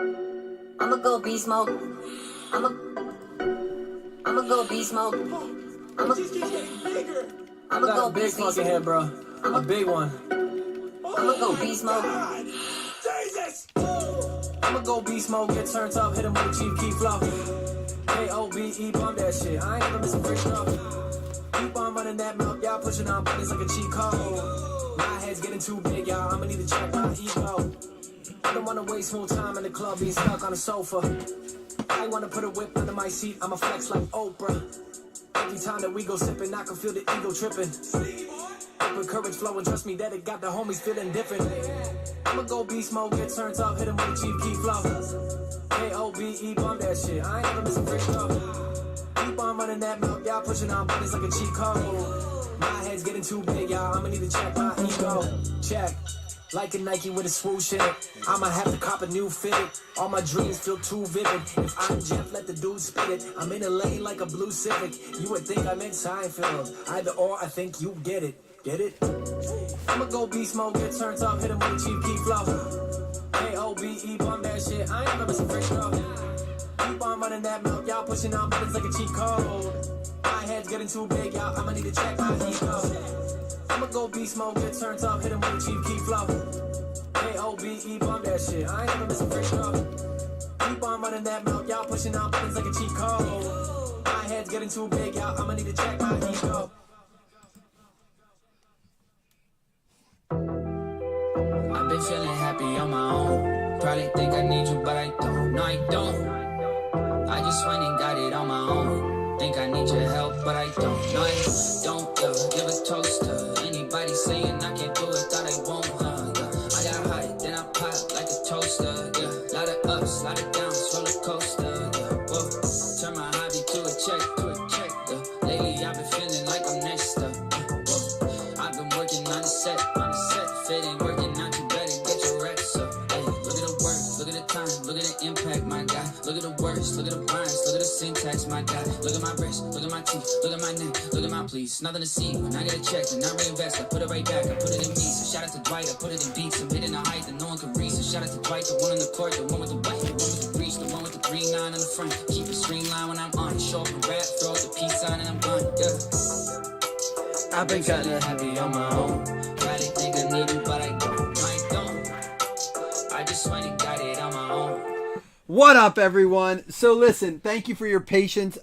I'ma go beast mode. I'ma go beast mode. I'ma got go a big beast fucking head, bro. A big one. I'ma go beast mode. I'ma go beast mode, get turned up, hit him with a chief key flow. K-O-B-E, bump that shit. I ain't never miss a free throw. Keep on running that mouth, y'all pushing on buttons like a cheat code. My head's getting too big, y'all. I'ma need to check my ego. I don't wanna waste more time in the club being stuck on the sofa. I wanna put a whip under my seat, I'ma flex like Oprah. Every time that we go sipping, I can feel the ego tripping. With courage flowing, trust me that it got the homies feeling different. I'ma go beast mode, get turned up, hit him with a chief key flow. K-O-B-E, bump that shit. I ain't never miss a free throw. Keep on running that mouth, y'all pushing on buttons like a cheat code. My head's getting too big, y'all. I'ma need to check my ego. Check. Like a Nike with a swoosh in it. I'ma have to cop a new fitted. All my dreams feel too vivid. If I'm Jeff, let the dude spit it. I'm in a lane like a blue Civic. You would think I'm in Seinfeld. Either or, I think you get it. Get it? I'ma go beast mode, get turned up, hit him with a cheap key flow. K-O-B-E, bump that shit. I ain't never miss a free throw. Keep on running that mouth, y'all pushing on buttons like a cheat code. My head's getting too big, y'all. I'ma need to check my ego. I'ma go beast mode, get turned up, hit him with a cheap key flow. K-O-B-E, bump that shit. I ain't never miss a free throw. Keep on running that mouth, y'all pushing on buttons like a cheat code. My head's getting too big, y'all. I'ma need to check my ego. I've been feeling happy on my own. Probably think I need you, but I don't. No, I don't. I just went and got it on my own. Think I need your help, but I don't. No, I don't. Give a toast to anybody saying I can't do it, thought I won't. I got hot, then I pop like a toaster. Yeah, lot of ups, lot of downs, roller coaster. Yeah, whoa. Turn my hobby to a check, Yeah, lately I've been feeling like I'm next up. Whoa. I've been working on the set, fitting, working not too bad and get your reps up. Hey, look at the work, look at the time, look at the impact, my guy. Look at the words, look at the rhymes, look at the syntax, my guy. Look at my wrist, look at my teeth, look at my neck, look at my please. Nothing to see when I get a check, then I reinvest. I put it right back, I put it in me. So shout out to Dwight, I put it in beats. I'm hitting a height that no one can reach. So shout out to Dwight, the one on the court, the one with the white, the one with the reach, the one with the 3-9 on the front. Keep it streamlined when I'm on. Show up and rap, throw up the peace sign and I'm gone. Yeah. I've been kinda happy on my own. Probably think I need you, but I don't. I don't. I just went and got it on my own. What up, everyone? So listen, thank you for your patience.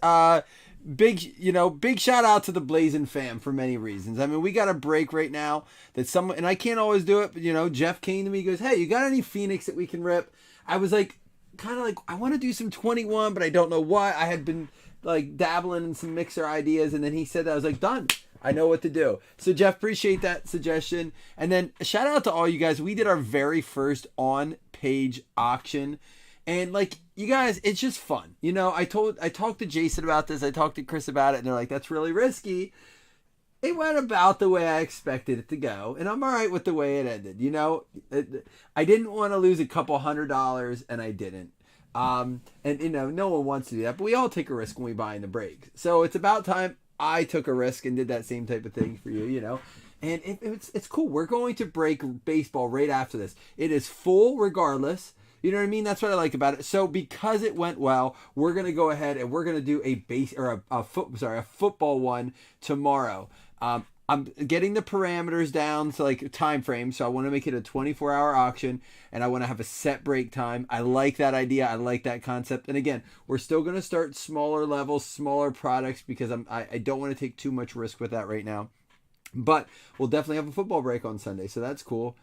Big shout out to the Blazing fam for many reasons. I mean, we got a break right now that someone, and I can't always do it, but Jeff came to me, goes, "Hey, you got any Phoenix that we can rip?" I was like, kind of like, I want to do some 21, but I don't know what. I had been like dabbling in some mixer ideas, and then he said that. I was like, done. I know what to do. So Jeff, appreciate that suggestion. And then shout out to all you guys. We did our very first on-page auction. And like, you guys, it's just fun. I talked to Jason about this. I talked to Chris about it, and they're like, that's really risky. It went about the way I expected it to go, and I'm all right with the way it ended. I didn't want to lose a couple $100, and I didn't. And no one wants to do that, but we all take a risk when we buy in the break. So it's about time I took a risk and did that same type of thing for you, And it's cool. We're going to break baseball right after this. It is full regardless. You know what I mean? That's what I like about it. So because it went well, we're gonna go ahead and we're gonna do a football one tomorrow. I'm getting the parameters down to like time frame, so I want to make it a 24-hour auction, and I want to have a set break time. I like that idea. I like that concept. And again, we're still gonna start smaller levels, smaller products, because I don't want to take too much risk with that right now. But we'll definitely have a football break on Sunday, so that's cool.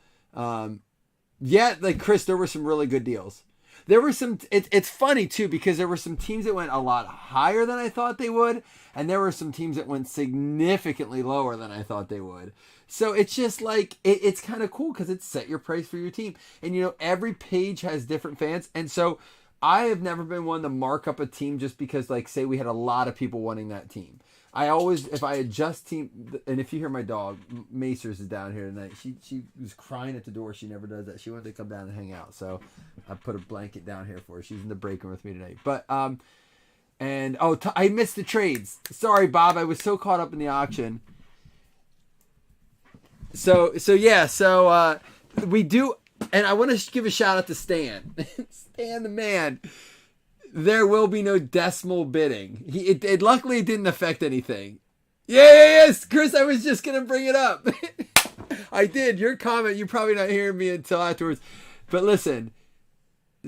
Yeah, like Chris, there were some really good deals. There were some, it's funny too, because there were some teams that went a lot higher than I thought they would, and there were some teams that went significantly lower than I thought they would. So it's just like, it's kind of cool because it's set your price for your team. And every page has different fans. And so I have never been one to mark up a team just because, like, say we had a lot of people wanting that team. I always, if I adjust team, and if you hear my dog, Macers is down here tonight. She was crying at the door. She never does that. She wanted to come down and hang out. So I put a blanket down here for her. She's in the break room with me tonight. But, I missed the trades. Sorry, Bob. I was so caught up in the auction. So we do, And I want to give a shout out to Stan. Stan the man. There will be no decimal bidding. Luckily it didn't affect anything. Yes, Chris, I was just going to bring it up. I did. Your comment, you're probably not hearing me until afterwards. But listen,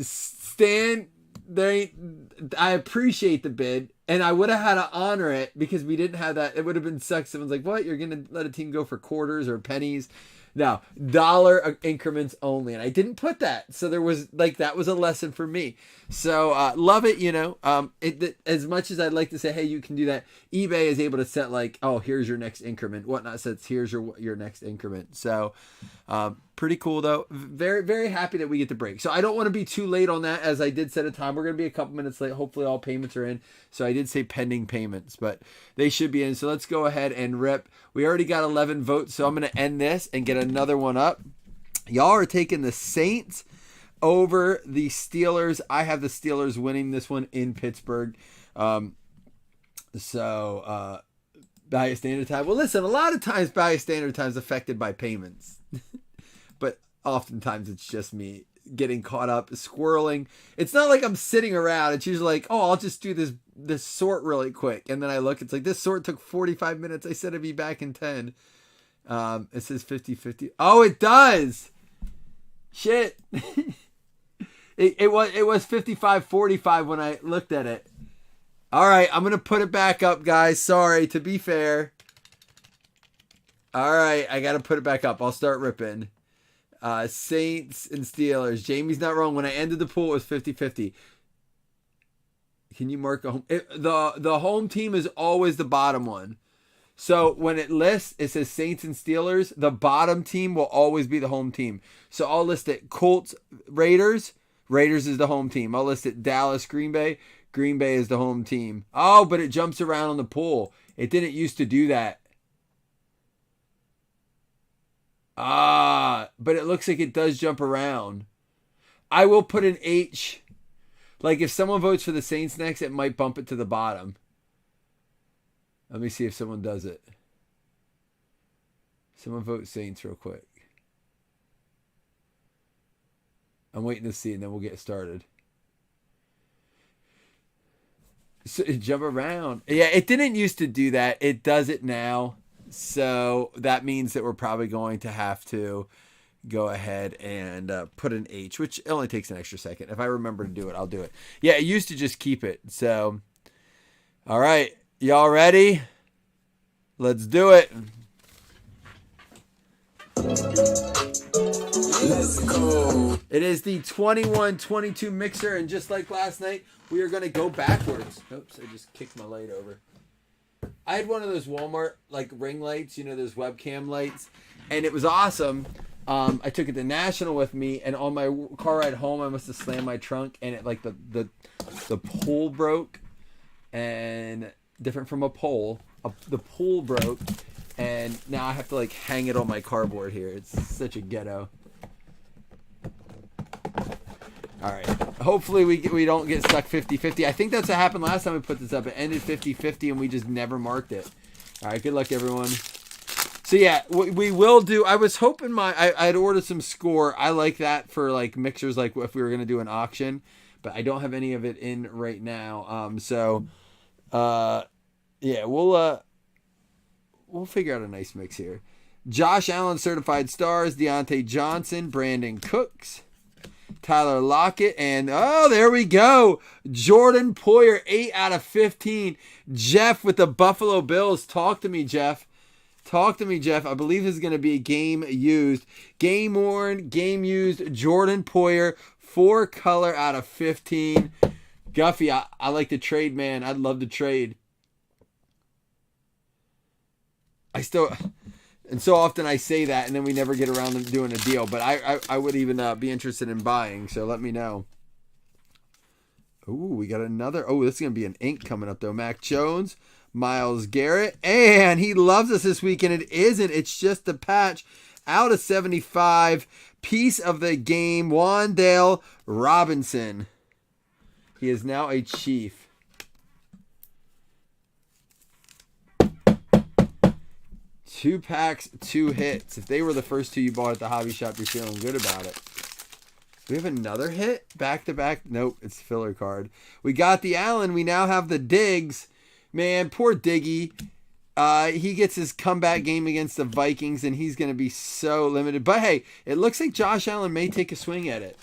Stan, I appreciate the bid, and I would have had to honor it because we didn't have that. It would have been sucks. Someone's like, what? You're going to let a team go for quarters or pennies? No, dollar increments only. And I didn't put that. So there was that was a lesson for me. So love it, as much as I'd like to say, hey, you can do that. eBay is able to set oh, here's your next increment. Whatnot sets, here's your next increment. So pretty cool though. Very, very happy that we get the break. So I don't want to be too late on that, as I did set a time. We're going to be a couple minutes late. Hopefully all payments are in. So I did say pending payments, but they should be in. So let's go ahead and rip. We already got 11 votes. So I'm going to end this and get another one up. Y'all are taking the Saints over the Steelers. I have the Steelers winning this one in Pittsburgh. Value standard time. Well, listen, a lot of times value standard time is affected by payments. But oftentimes it's just me getting caught up, squirreling. It's not like I'm sitting around. It's usually like, oh, I'll just do this sort really quick. And then I look, it's like, this sort took 45 minutes. I said it'd be back in 10. It says 50-50. Oh, it does. Shit. It was 55-45 when I looked at it. All right, I'm going to put it back up, guys. Sorry, to be fair. All right, I got to put it back up. I'll start ripping. Saints and Steelers. Jamie's not wrong. When I ended the pool, it was 50-50. Can you mark a home? The home team is always the bottom one. So when it lists, it says Saints and Steelers. The bottom team will always be the home team. So I'll list it Colts, Raiders. Raiders is the home team. I'll list it Dallas, Green Bay. Green Bay is the home team. Oh, but it jumps around on the pool. It didn't used to do that. But it looks like it does jump around. I will put an H. Like if someone votes for the Saints next, it might bump it to the bottom. Let me see if someone does it. Someone vote Saints real quick. I'm waiting to see, and then we'll get started. So jump around. Yeah, it didn't used to do that. It does it now. So that means that we're probably going to have to go ahead and put an H, which only takes an extra second. If I remember to do it, I'll do it. Yeah, it used to just keep it. So, all right. Y'all ready? Let's do it. Let's go. It is the 21-22 mixer, and just like last night, we are going to go backwards. Oops, I just kicked my light over. I had one of those Walmart ring lights, those webcam lights, and it was awesome. I took it to National with me, and on my car ride home, I must have slammed my trunk, and it the pole broke, and different from a pole, the pole broke, and now I have to hang it on my cardboard here. It's such a ghetto. All right. Hopefully we don't get stuck 50-50. I think that's what happened last time we put this up. It ended 50-50 and we just never marked it. All right. Good luck, everyone. So yeah, we will do. I was hoping I had ordered some score. I like that for mixers, if we were going to do an auction, but I don't have any of it in right now. Yeah, we'll figure out a nice mix here. Josh Allen certified stars, Deontay Johnson, Brandon Cooks, Tyler Lockett, and oh, there we go. Jordan Poyer, 8 out of 15. Jeff with the Buffalo Bills. Talk to me, Jeff. Talk to me, Jeff. I believe this is going to be a game used. Game worn, game used. Jordan Poyer, 4 color out of 15. Guffey, I like to trade, man. I'd love to trade. And so often I say that, and then we never get around to doing a deal. But I would even be interested in buying, so let me know. Ooh, we got another. Oh, this is going to be an ink coming up, though. Mac Jones, Myles Garrett. And he loves us this week, and it isn't. It's just a patch. Out of 75. Piece of the game, Wan'Dale Robinson. He is now a Chief. Two packs, 2 hits. If they were the first 2 you bought at the hobby shop, you're feeling good about it. We have another hit back to back. Nope, it's filler card. We got the Allen. We now have the Diggs. Man, poor Diggy. He gets his comeback game against the Vikings, and he's going to be so limited. But hey, it looks like Josh Allen may take a swing at it.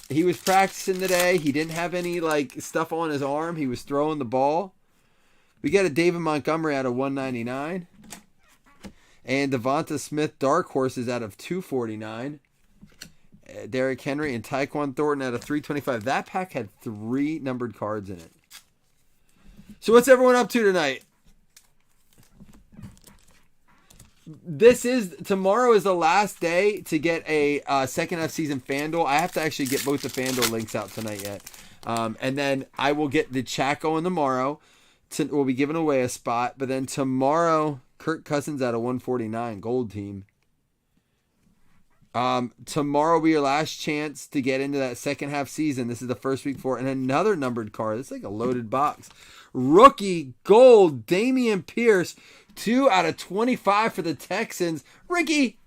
He was practicing today. He didn't have any stuff on his arm. He was throwing the ball. We got a David Montgomery out of 199. And Devonta Smith Dark Horses out of 249. Derrick Henry and Tyquan Thornton out of 325. That pack had 3 numbered cards in it. So what's everyone up to tonight? Tomorrow is the last day to get a second half season FanDuel. I have to actually get both the FanDuel links out tonight yet. And then I will get the chat going tomorrow. We'll be giving away a spot. But then tomorrow, Kirk Cousins out of 149, gold team. Tomorrow will be your last chance to get into that second half season. This is the first week for, and another numbered card. It's like a loaded box. Rookie gold, Damian Pierce, 2 out of 25 for the Texans. Ricky.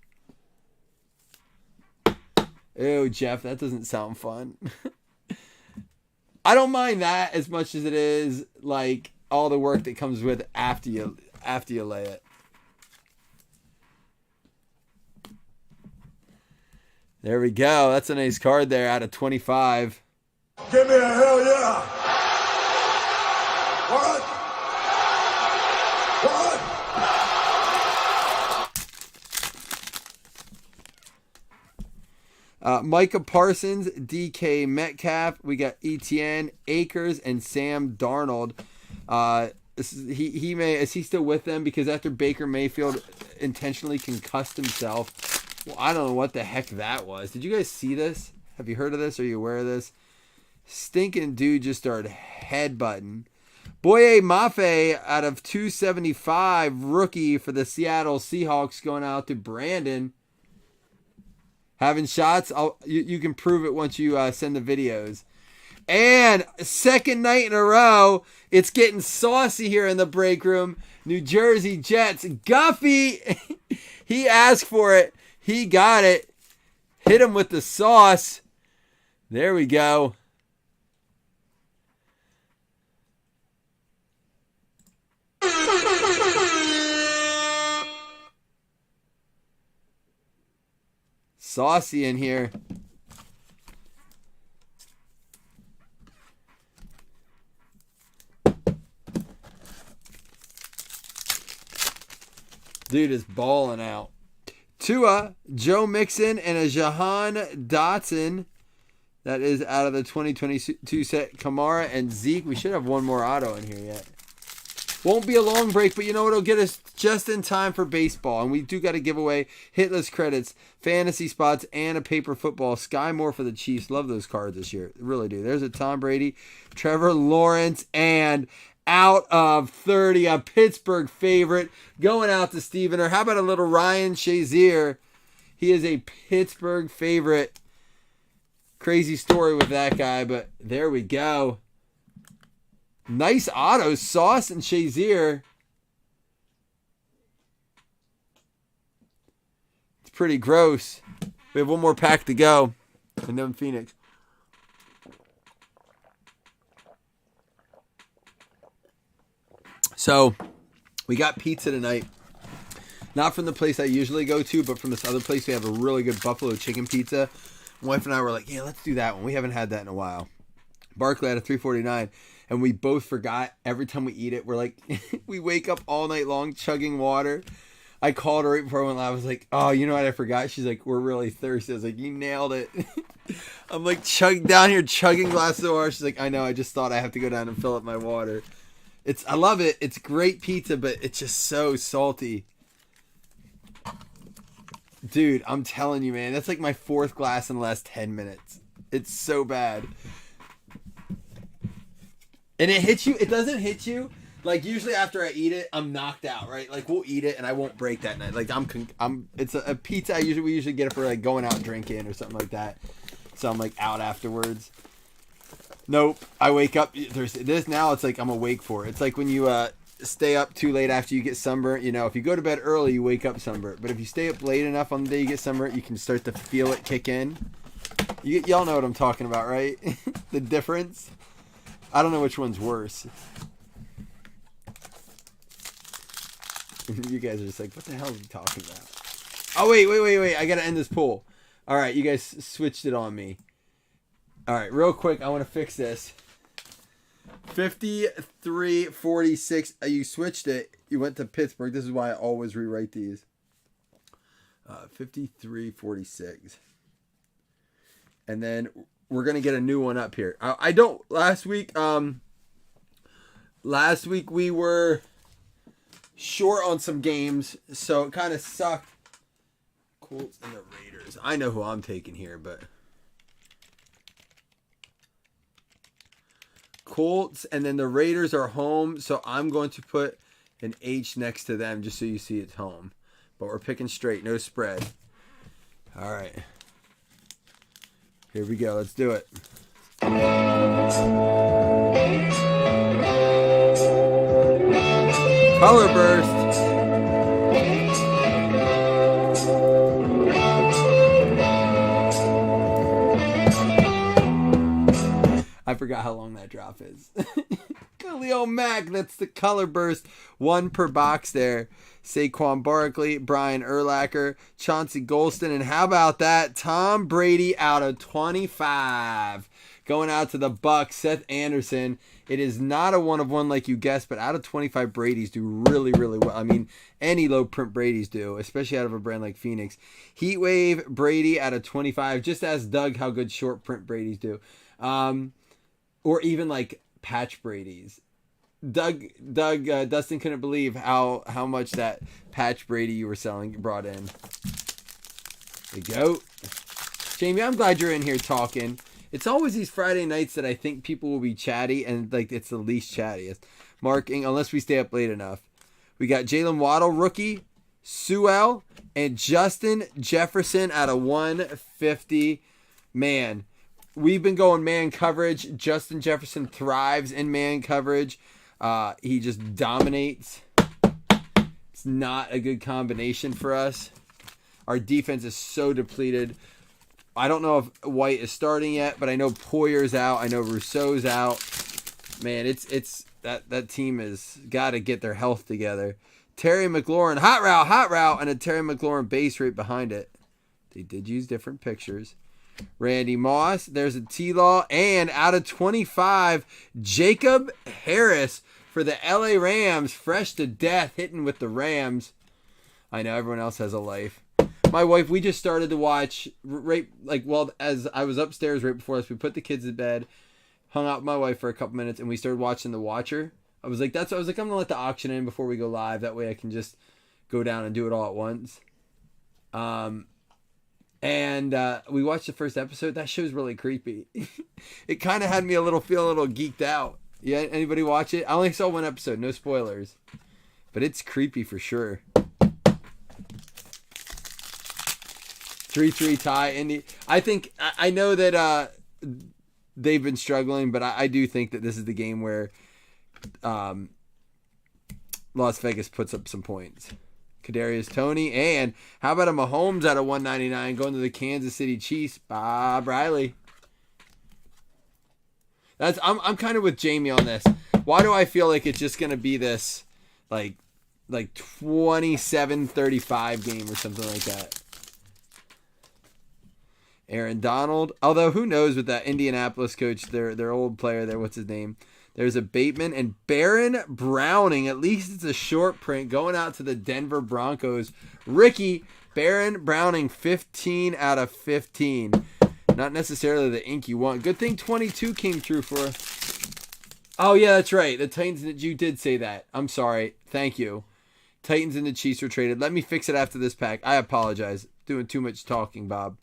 Ew, Jeff, that doesn't sound fun. I don't mind that as much as it is like all the work that comes with after you lay it. There we go. That's a nice card there out of 25. Give me a hell yeah. What? Micah Parsons, DK Metcalf. We got ETN, Akers, and Sam Darnold. Is he still with them? Because after Baker Mayfield intentionally concussed himself. Well, I don't know what the heck that was. Did you guys see this? Have you heard of this? Are you aware of this? Stinking dude just started headbutting. Boye Mafe out of 275, rookie for the Seattle Seahawks, going out to Brandon. Having shots. You can prove it once you send the videos. And second night in a row, it's getting saucy here in the break room. New Jersey Jets. Guffey, he asked for it. He got it. Hit him with the sauce. There we go. Saucy in here. Dude is balling out. Tua, Joe Mixon, and a Jahan Dotson. That is out of the 2022 set. Kamara and Zeke. We should have one more auto in here yet. Won't be a long break, but you know what? It'll get us just in time for baseball. And we do got to give away hitless credits, fantasy spots, and a paper football. Sky Moore for the Chiefs. Love those cards this year. Really do. There's a Tom Brady, Trevor Lawrence, and out of 30, a Pittsburgh favorite going out to Steven. Or how about a little Ryan Shazier? He is a Pittsburgh favorite. Crazy story with that guy, but there we go. Nice autos, Sauce and Shazier. It's pretty gross. We have one more pack to go. And then Phoenix. So, we got pizza tonight. Not from the place I usually go to, but from this other place. We have a really good buffalo chicken pizza. My wife and I were like, yeah, let's do that one. We haven't had that in a while. Barkley at a 349. And we both forgot every time we eat it. We're like, we wake up all night long chugging water. I called her right before I went live. I was like, oh, you know what I forgot? She's like, we're really thirsty. I was like, you nailed it. I'm like down here chugging glasses of water. She's like, I know. I just thought I have to go down and fill up my water. I love it. It's great pizza, but it's just so salty. Dude, I'm telling you, man. That's like my 4th glass in the last 10 minutes. It's so bad. And it hits you. It doesn't hit you. Like, usually after I eat it, I'm knocked out, right? Like, we'll eat it and I won't break that night. Like, it's a pizza. We usually get it for, like, going out drinking or something like that. So I'm, like, out afterwards. Nope. I wake up. There's this now. It's like I'm awake for it. It's like when you stay up too late after you get sunburnt. You know, if you go to bed early, you wake up sunburnt. But if you stay up late enough on the day you get sunburnt, you can start to feel it kick in. Y'all know what I'm talking about, right? The difference. I don't know which one's worse. You guys are just like, what the hell is he talking about? Oh, wait. I got to end this poll. All right, you guys switched it on me. All right, real quick, I want to fix this. 53-46. You switched it. You went to Pittsburgh. This is why I always rewrite these. 53-46. And then we're going to get a new one up here. I don't... Last week we were short on some games, so it kind of sucked. Colts and the Raiders. I know who I'm taking here, but... Colts and then the Raiders are home, so I'm going to put an H next to them just so you see it's home. But we're picking straight, no spread. All right. Here we go. Let's do it. Color burst. I forgot how long that drop is. Khalil Mack, that's the color burst. One per box there. Saquon Barkley, Brian Urlacher, Chauncey Golston, and how about that? Tom Brady out of 25. Going out to the Bucs, Seth Anderson. It is not a one-of-one like you guessed, but out of 25, Brady's do really, really well. I mean, any low-print Brady's do, especially out of a brand like Phoenix. Heatwave, Brady out of 25. Just ask Doug how good short-print Brady's do. Or even like patch Brady's. Dustin couldn't believe how much that patch Brady you were selling brought in. There you go. Jamie, I'm glad you're in here talking. It's always these Friday nights that I think people will be chatty, and like it's the least chattiest. Marking, unless we stay up late enough. We got Jalen Waddle, rookie, Sewell, and Justin Jefferson out of 150. Man, we've been going man coverage. Justin Jefferson thrives in man coverage. He just dominates. It's not a good combination for us. Our defense is so depleted. I don't know if White is starting yet, but I know Poyer's out. I know Rousseau's out. Man, it's that team has got to get their health together. Terry McLaurin, hot route, and a Terry McLaurin base right behind it. They did use different pictures. Randy Moss, there's a T-Law, and out of 25, Jacob Harris for the LA Rams, fresh to death, hitting with the Rams. I know everyone else has a life. My wife, we just started to watch, as I was upstairs right before this, we put the kids to bed, hung out with my wife for a couple minutes, and we started watching The Watcher. I was like, I'm going to let the auction in before we go live. That way I can just go down and do it all at once. And we watched the first episode. That show's really creepy. It kind of had me feel a little geeked out. Yeah, anybody watch it? I only saw one episode, no spoilers. But it's creepy for sure. 3-3 tie. Indy. I know that they've been struggling, but I do think that this is the game where Las Vegas puts up some points. Kadarius Toney, and how about a Mahomes out of 199 going to the Kansas City Chiefs? Bob Riley. I'm kind of with Jamie on this. Why do I feel like it's just gonna be this like 27-35 game or something like that? Aaron Donald. Although who knows with that Indianapolis coach, their old player there, what's his name? There's a Bateman and Baron Browning. At least it's a short print going out to the Denver Broncos. Ricky Baron Browning, 15 out of 15. Not necessarily the ink you want. Good thing 22 came true for us. Oh, yeah, that's right. The Titans, you did say that. I'm sorry. Thank you. Titans and the Chiefs were traded. Let me fix it after this pack. I apologize. Doing too much talking, Bob.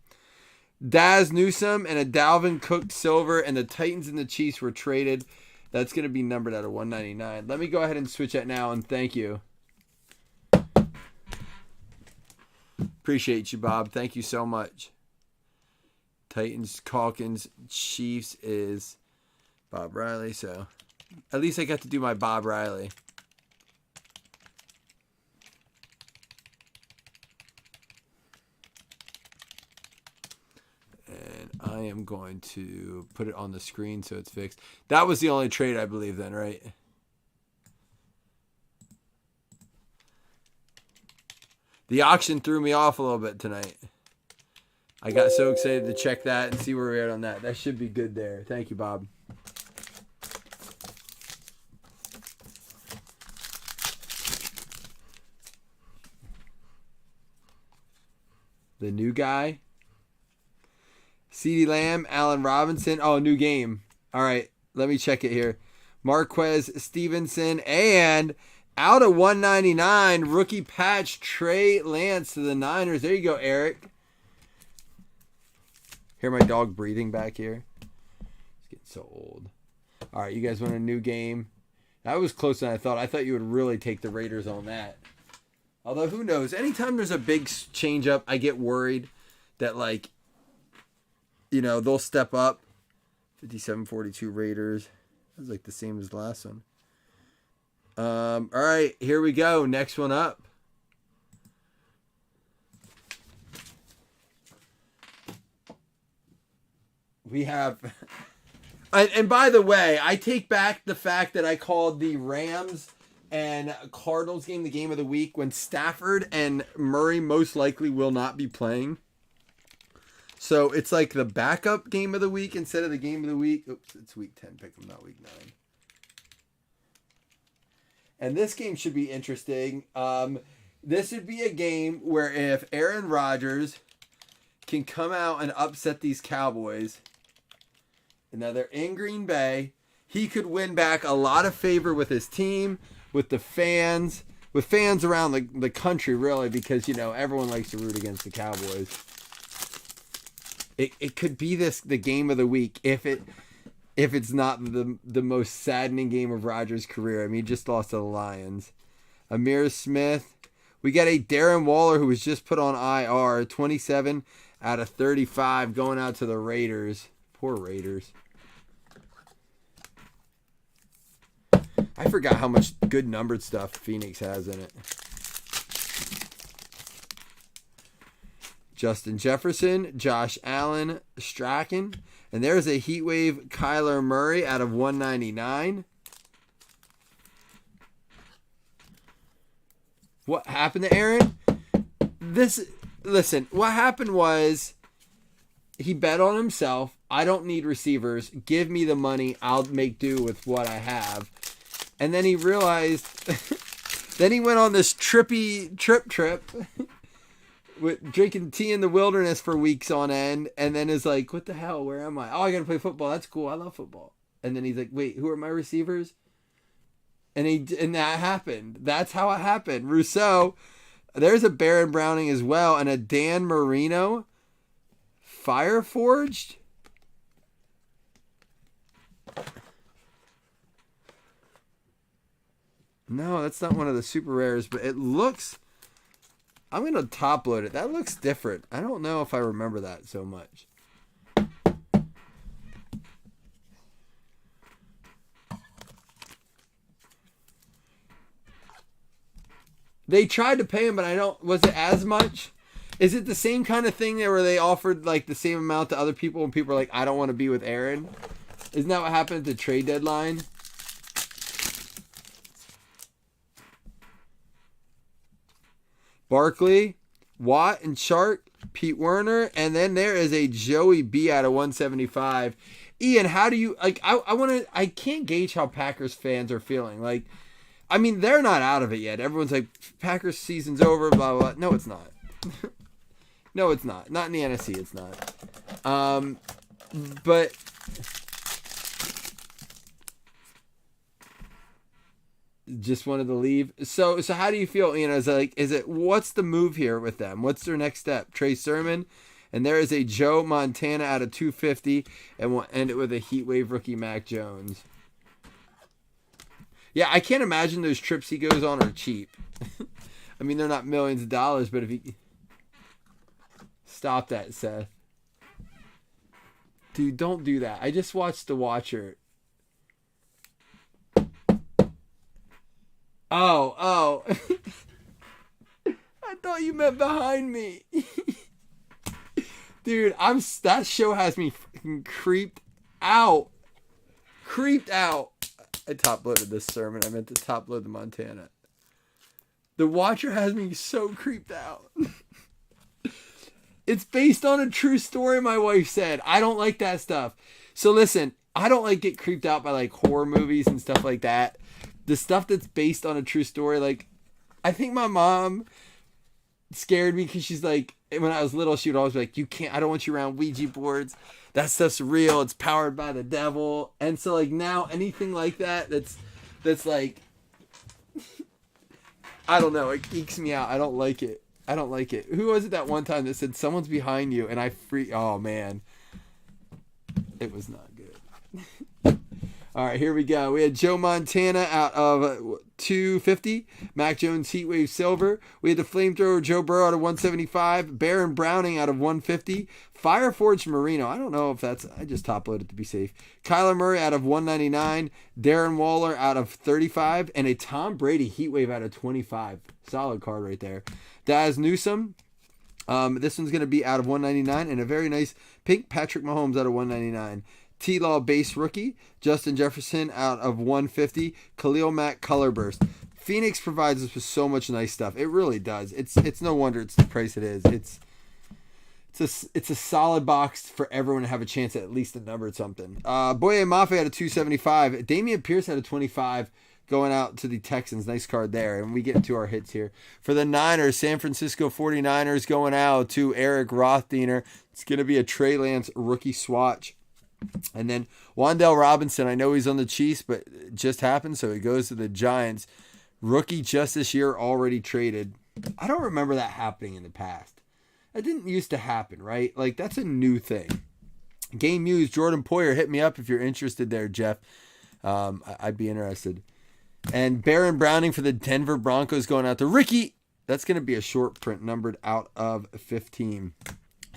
Daz Newsome and a Dalvin Cook silver, and the Titans and the Chiefs were traded. That's going to be numbered out of 199. Let me go ahead and switch that now, and thank you. Appreciate you, Bob. Thank you so much. Titans, Calkins, Chiefs is Bob Riley, so at least I got to do my Bob Riley. And I am going to put it on the screen so it's fixed. That was the only trade, I believe, then, right? The auction threw me off a little bit tonight. I got so excited to check that and see where we're at on that. That should be good there. Thank you, Bob. The new guy. CeeDee Lamb, Allen Robinson. Oh, new game. All right, let me check it here. Marquez Stevenson, and out of 199, rookie patch, Trey Lance to the Niners. There you go, Eric. Hear my dog breathing back here? It's getting so old. All right, you guys want a new game? That was closer than I thought. I thought you would really take the Raiders on that. Although, who knows? Anytime there's a big change up, I get worried that, like, you know, they'll step up. 57-42 Raiders. That was like the same as the last one. All right, here we go. Next one up. We have... And by the way, I take back the fact that I called the Rams and Cardinals game the game of the week when Stafford and Murray most likely will not be playing. So it's like the backup game of the week instead of the game of the week. Oops, it's week 10 pick 'em, not week 9. And this game should be interesting. This would be a game where if Aaron Rodgers can come out and upset these Cowboys, and now they're in Green Bay, he could win back a lot of favor with his team, with the fans, with fans around the country, really, because, you know, everyone likes to root against the Cowboys. It could be the game of the week if it's not the most saddening game of Rodgers' career. I mean, he just lost to the Lions. Amir Smith. We got a Darren Waller who was just put on IR. 27 out of 35 going out to the Raiders. Poor Raiders. I forgot how much good numbered stuff Phoenix has in it. Justin Jefferson, Josh Allen, Strachan. And there's a Heatwave Kyler Murray out of 199. What happened to Aaron? Listen, what happened was he bet on himself. I don't need receivers. Give me the money. I'll make do with what I have. And then he realized, then he went on this trip with drinking tea in the wilderness for weeks on end, and then is like, what the hell, where am I? Oh, I gotta play football. That's cool. I love football. And then he's like, wait, who are my receivers? And that happened. That's how it happened. Rousseau, there's a Baron Browning as well, and a Dan Marino, Fireforged. No, that's not one of the super rares, but it looks... I'm going to top load it. That looks different. I don't know if I remember that so much. They tried to pay him, but I don't... Was it as much? Is it the same kind of thing where they offered like the same amount to other people and people are like, I don't want to be with Aaron? Isn't that what happened at the trade deadline? Barkley, Watt, and Shark, Pete Werner, and then there is a Joey B out of 175. Ian, how do you like? I can't gauge how Packers fans are feeling. Like, I mean, they're not out of it yet. Everyone's like, Packers season's over, blah blah. No, it's not. No, it's not. Not in the NFC, it's not. But just wanted to leave. So how do you feel? You know, is it what's the move here with them? What's their next step? Trey Sermon, and there is a Joe Montana out of 250, and we'll end it with a Heatwave rookie Mac Jones. Yeah, I can't imagine those trips he goes on are cheap. I mean, they're not millions of dollars, but if he stop that, Seth. Dude, don't do that. I just watched The Watcher. Oh. I thought you meant behind me. Dude, that show has me fucking creeped out. Creeped out. I top-loaded this sermon. I meant to top-load the Montana. The Watcher has me so creeped out. It's based on a true story, my wife said. I don't like that stuff. So listen, I don't like get creeped out by like horror movies and stuff like that. The stuff that's based on a true story, like, I think my mom scared me because she's like, when I was little, she would always be like, I don't want you around Ouija boards. That stuff's real. It's powered by the devil. And so like now anything like that, that's like, I don't know. It geeks me out. I don't like it. Who was it that one time that said someone's behind you and oh man. It was not good. All right, here we go. We had Joe Montana out of 250. Mac Jones Heatwave Silver. We had the Flamethrower Joe Burrow out of 175. Baron Browning out of 150. Fireforged Marino. I don't know if I just top-loaded to be safe. Kyler Murray out of 199. Darren Waller out of 35. And a Tom Brady Heatwave out of 25. Solid card right there. Daz Newsome. This one's going to be out of 199. And a very nice pink Patrick Mahomes out of 199. T-Law base rookie. Justin Jefferson out of 150. Khalil Mack color burst. Phoenix provides us with so much nice stuff. It really does. It's no wonder it's the price it is. It's a solid box for everyone to have a chance at least a numbered something. Boye Mafe out of 275. Damian Pierce out of 25 going out to the Texans. Nice card there. And we get into our hits here. For the Niners, San Francisco 49ers going out to Eric Rothdener. It's going to be a Trey Lance rookie swatch. And then Wan'Dale Robinson, I know he's on the Chiefs, but it just happened, so he goes to the Giants. Rookie just this year, already traded. I don't remember that happening in the past. That didn't used to happen, right? Like, that's a new thing. Game Muse, Jordan Poyer, hit me up if you're interested there, Jeff. I'd be interested. And Baron Browning for the Denver Broncos going out to Ricky. That's going to be a short print numbered out of 15.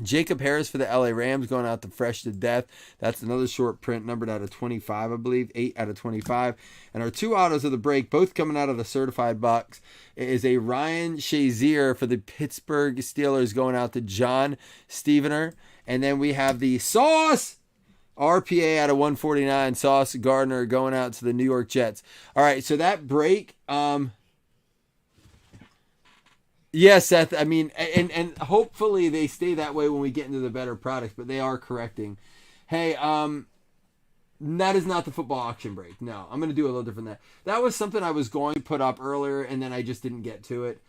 Jacob Harris for the LA Rams going out to Fresh to Death. That's another short print numbered out of 25, I believe. 8 out of 25. And our two autos of the break, both coming out of the certified box, is a Ryan Shazier for the Pittsburgh Steelers going out to John Stevener. And then we have the Sauce RPA out of 149, Sauce Gardner going out to the New York Jets. All right, so that break, yeah, Seth, I mean, and hopefully they stay that way when we get into the better products, but they are correcting. Hey, that is not the football auction break. No, I'm going to do a little different than that. That was something I was going to put up earlier, and then I just didn't get to it.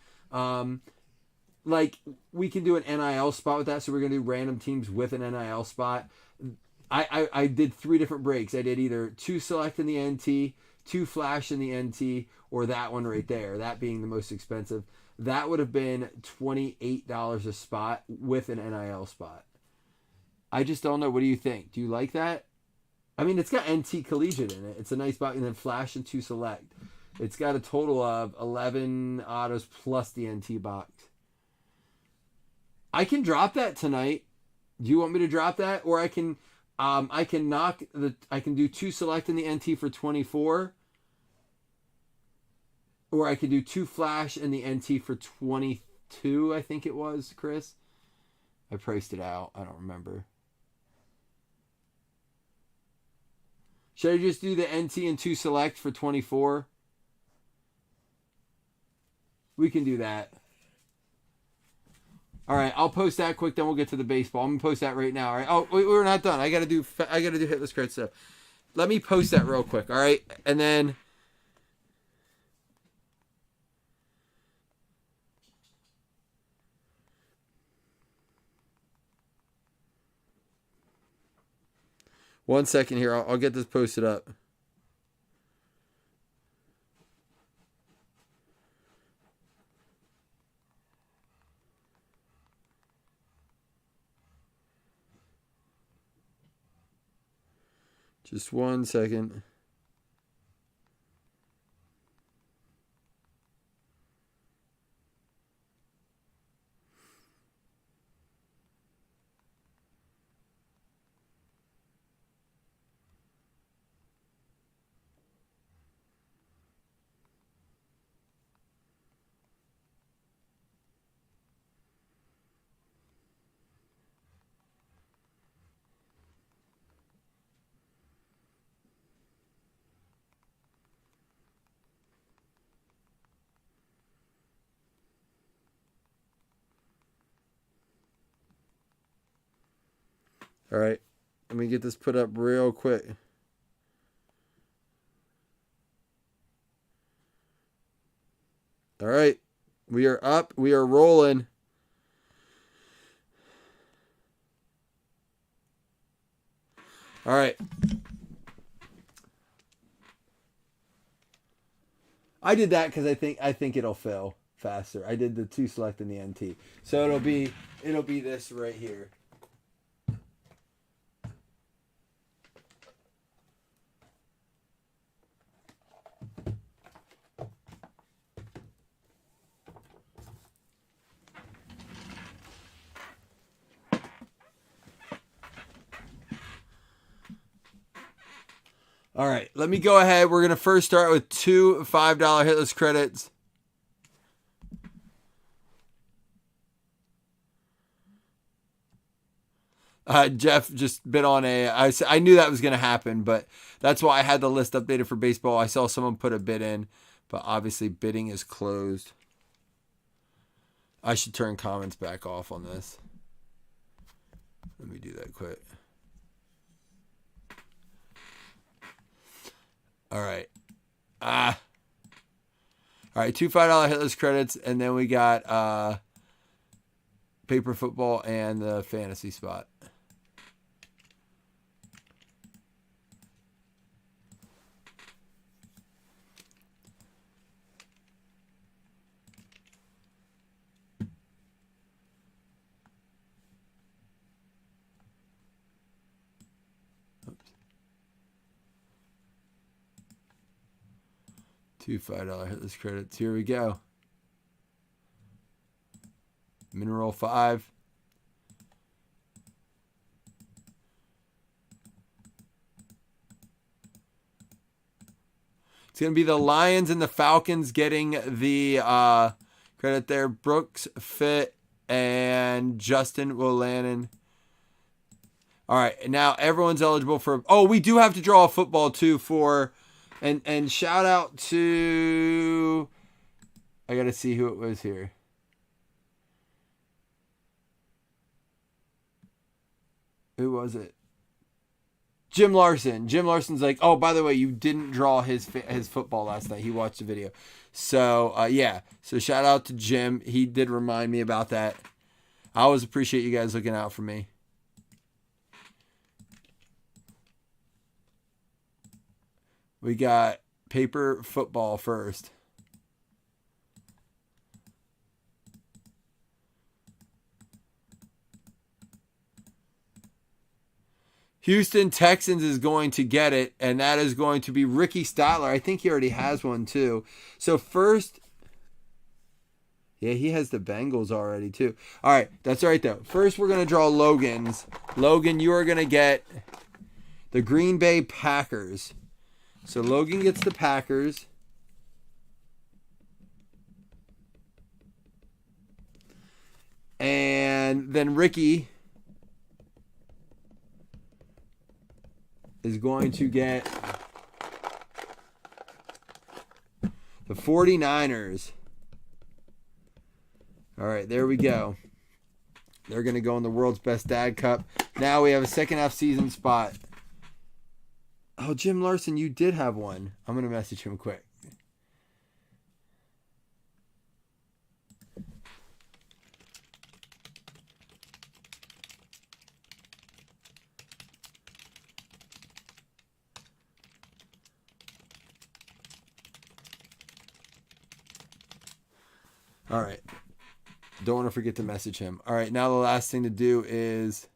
Like, we can do an NIL spot with that, so we're going to do random teams with an NIL spot. I did 3 different breaks. I did either 2 select in the NT, 2 flash in the NT, or that one right there, that being the most expensive. That would have been $28 a spot with an NIL spot. I just don't know. What do you think? Do you like that? I mean, it's got NT Collegiate in it. It's a nice box. And then Flash and 2 Select. It's got a total of 11 autos plus the NT box. I can drop that tonight. Do you want me to drop that? Or I can do 2 Select in the NT for 24. Or I could do 2 Flash and the NT for 22, I think it was, Chris. I priced it out. I don't remember. Should I just do the NT and 2 Select for 24? We can do that. All right, I'll post that quick, then we'll get to the baseball. I'm going to post that right now, all right? Oh, wait, we're not done. I got to do hitless card stuff. Let me post that real quick, all right? And then... One second here. I'll get this posted up. Just 1 second. All right. Let me get this put up real quick. All right. We are up. We are rolling. All right. I did that because I think it'll fill faster. I did the 2 select in the NT. So it'll be this right here. All right, let me go ahead. We're going to first start with 2 $5 hitless credits. Jeff just bid on I knew that was going to happen, but that's why I had the list updated for baseball. I saw someone put a bid in, but obviously bidding is closed. I should turn comments back off on this. Let me do that quick. All right. All right, 2 $5 hitless credits, and then we got paper football and the fantasy spot. Two $5 hitless credits. Here we go. Mineral 5. It's going to be the Lions and the Falcons getting the credit there. Brooks, Fit, and Justin Wolanin. All right, now everyone's eligible for... Oh, we do have to draw a football, too, for... And shout out to... I got to see who it was here. Who was it? Jim Larson. Jim Larson's like, oh, by the way, you didn't draw his football last night. He watched the video. So, yeah. So shout out to Jim. He did remind me about that. I always appreciate you guys looking out for me. We got paper football first. Houston Texans is going to get it, and that is going to be Ricky Statler. I think he already has one, too. So first... Yeah, he has the Bengals already, too. All right, that's all right, though. First, we're going to draw Logan's. Logan, you are going to get the Green Bay Packers. So Logan gets the Packers. And then Ricky is going to get the 49ers. All right, there we go. They're going to go in the World's Best Dad Cup. Now we have a second half season spot. Oh, Jim Larson, you did have one. I'm going to message him quick. All right. Don't want to forget to message him. All right, now the last thing to do is...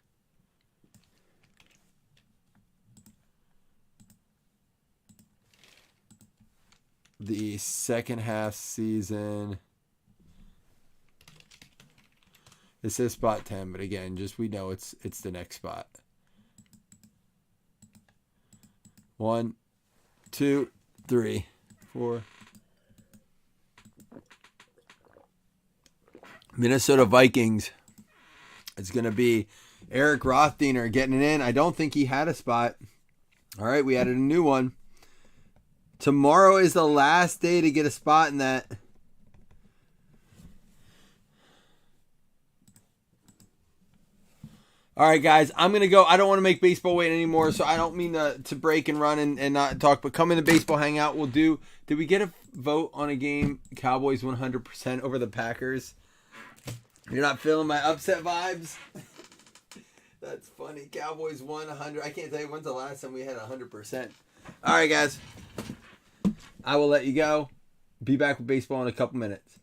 the second half season. It says spot 10, but again, just we know it's the next spot. 1, 2, 3, 4. Minnesota Vikings. It's going to be Eric Rothdener getting it in. I don't think he had a spot. All right, we added a new one. Tomorrow is the last day to get a spot in that. All right, guys, I'm going to go. I don't want to make baseball wait anymore, so I don't mean to break and run and not talk, but come in the baseball hangout. We'll do. Did we get a vote on a game? Cowboys 100% over the Packers. You're not feeling my upset vibes? That's funny. Cowboys won 100. I can't tell you when's the last time we had 100%. All right, guys. I will let you go. Be back with baseball in a couple minutes.